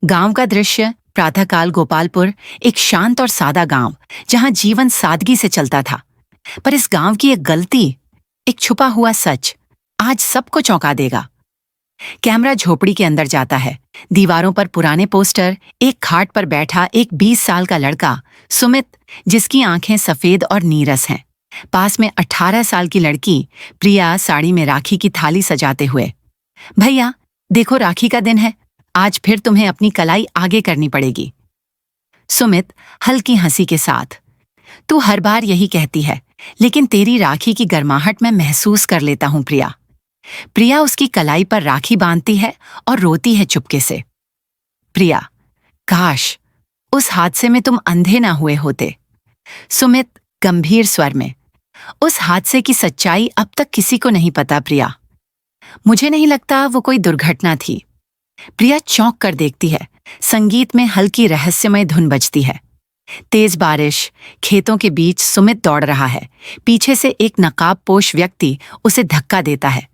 गांव का दृश्य प्रातःकाल गोपालपुर, एक शांत और सादा गांव जहां जीवन सादगी से चलता था। पर इस गांव की एक गलती, एक छुपा हुआ सच आज सबको चौंका देगा। कैमरा झोपड़ी के अंदर जाता है। दीवारों पर पुराने पोस्टर, एक खाट पर बैठा एक 20 साल का लड़का सुमित, जिसकी आंखें सफेद और नीरस हैं। पास में 18 साल की लड़की प्रिया, साड़ी में राखी की थाली सजाते हुए। भैया देखो, राखी का दिन है, आज फिर तुम्हें अपनी कलाई आगे करनी पड़ेगी। सुमित हल्की हंसी के साथ, तू हर बार यही कहती है, लेकिन तेरी राखी की गर्माहट मैं महसूस कर लेता हूं प्रिया। प्रिया उसकी कलाई पर राखी बांधती है और रोती है चुपके से। प्रिया, काश उस हादसे में तुम अंधे ना हुए होते। सुमित गंभीर स्वर में, उस हादसे की सच्चाई अब तक किसी को नहीं पता प्रिया। मुझे नहीं लगता वो कोई दुर्घटना थी। प्रिया चौंक कर देखती है। संगीत में हल्की रहस्यमय धुन बजती है। तेज बारिश, खेतों के बीच सुमित दौड़ रहा है। पीछे से एक नकाबपोश व्यक्ति उसे धक्का देता है।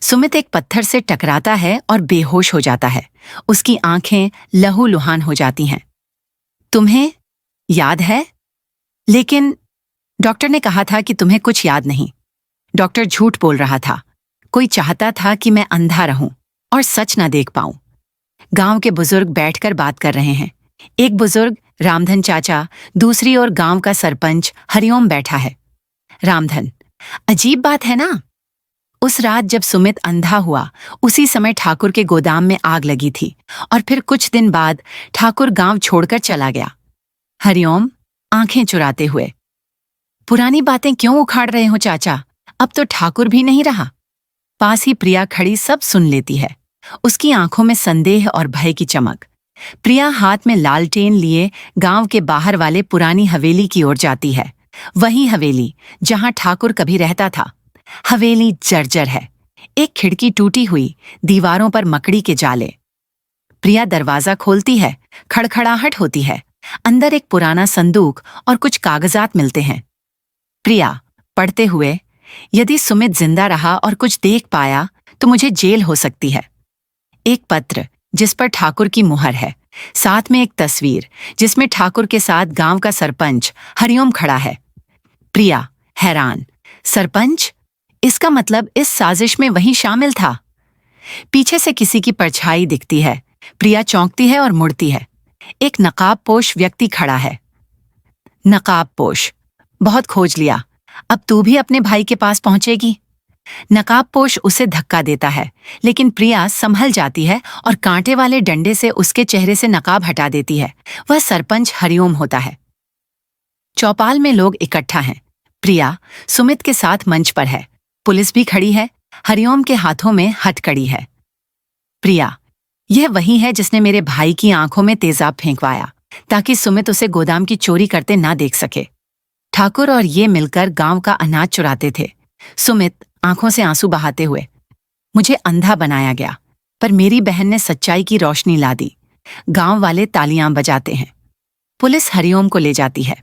सुमित एक पत्थर से टकराता है और बेहोश हो जाता है। उसकी आंखें लहूलुहान हो जाती हैं। तुम्हें याद है? लेकिन डॉक्टर ने कहा था कि तुम्हें कुछ याद नहीं। डॉक्टर झूठ बोल रहा था। कोई चाहता था कि मैं अंधा रहूं और सच ना देख पाऊं। गांव के बुजुर्ग बैठकर बात कर रहे हैं। एक बुजुर्ग रामधन चाचा, दूसरी ओर गांव का सरपंच हरिओम बैठा है। रामधन, अजीब बात है ना, उस रात जब सुमित अंधा हुआ, उसी समय ठाकुर के गोदाम में आग लगी थी और फिर कुछ दिन बाद ठाकुर गांव छोड़कर चला गया। हरिओम आंखें चुराते हुए, पुरानी बातें क्यों उखाड़ रहे हो चाचा? अब तो ठाकुर भी नहीं रहा। पास ही प्रिया खड़ी सब सुन लेती है। उसकी आंखों में संदेह और भय की चमक। प्रिया हाथ में लालटेन लिए गांव के बाहर वाले पुरानी हवेली की ओर जाती है। वही हवेली जहां ठाकुर कभी रहता था। हवेली जर्जर है। एक खिड़की टूटी हुई, दीवारों पर मकड़ी के जाले। प्रिया दरवाजा खोलती है। खड़खड़ाहट होती है। अंदर एक पुराना संदूक और कुछ कागजात मिलते हैं। प्रिया पढ़ते हुए, यदि सुमित जिंदा रहा और कुछ देख पाया तो मुझे जेल हो सकती है। एक पत्र जिस पर ठाकुर की मुहर है, साथ में एक तस्वीर जिसमें ठाकुर के साथ गांव का सरपंच हरिओम खड़ा है। प्रिया हैरान, सरपंच? इसका मतलब इस साजिश में वही शामिल था। पीछे से किसी की परछाई दिखती है। प्रिया चौंकती है और मुड़ती है। एक नकाबपोश व्यक्ति खड़ा है। नकाबपोश, बहुत खोज लिया, अब तू भी अपने भाई के पास पहुंचेगी। नकाबपोश उसे धक्का देता है, लेकिन प्रिया संभल जाती है और कांटे वाले डंडे से उसके चेहरे से नकाब हटा देती है। वह सरपंच हरिओम होता है। चौपाल में लोग इकट्ठा हैं। प्रिया सुमित के साथ मंच पर है। पुलिस भी खड़ी है। हरिओम के हाथों में हथकड़ी है। प्रिया, यह वही है जिसने मेरे भाई की आंखों में तेजाब फेंकवाया ताकि सुमित उसे गोदाम की चोरी करते ना देख सके। ठाकुर और ये मिलकर गांव का अनाज चुराते थे। सुमित आंखों से आंसू बहाते हुए, मुझे अंधा बनाया गया, पर मेरी बहन ने सच्चाई की रोशनी ला दी। गांव वाले तालियां बजाते हैं। पुलिस हरिओम को ले जाती है।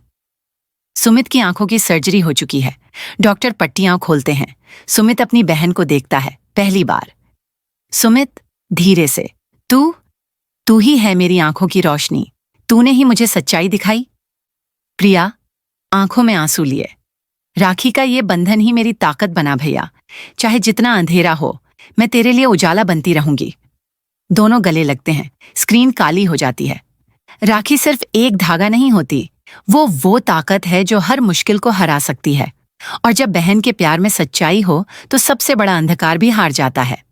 सुमित की आंखों की सर्जरी हो चुकी है। डॉक्टर पट्टियां खोलते हैं। सुमित अपनी बहन को देखता है पहली बार। सुमित धीरे से, तू ही है मेरी आंखों की रोशनी। तूने ही मुझे सच्चाई दिखाई। प्रिया आंखों में आंसू लिए, राखी का ये बंधन ही मेरी ताकत बना भैया। चाहे जितना अंधेरा हो, मैं तेरे लिए उजाला बनती रहूंगी। दोनों गले लगते हैं। स्क्रीन काली हो जाती है। राखी सिर्फ एक धागा नहीं होती, वो ताकत है जो हर मुश्किल को हरा सकती है। और जब बहन के प्यार में सच्चाई हो तो सबसे बड़ा अंधकार भी हार जाता है।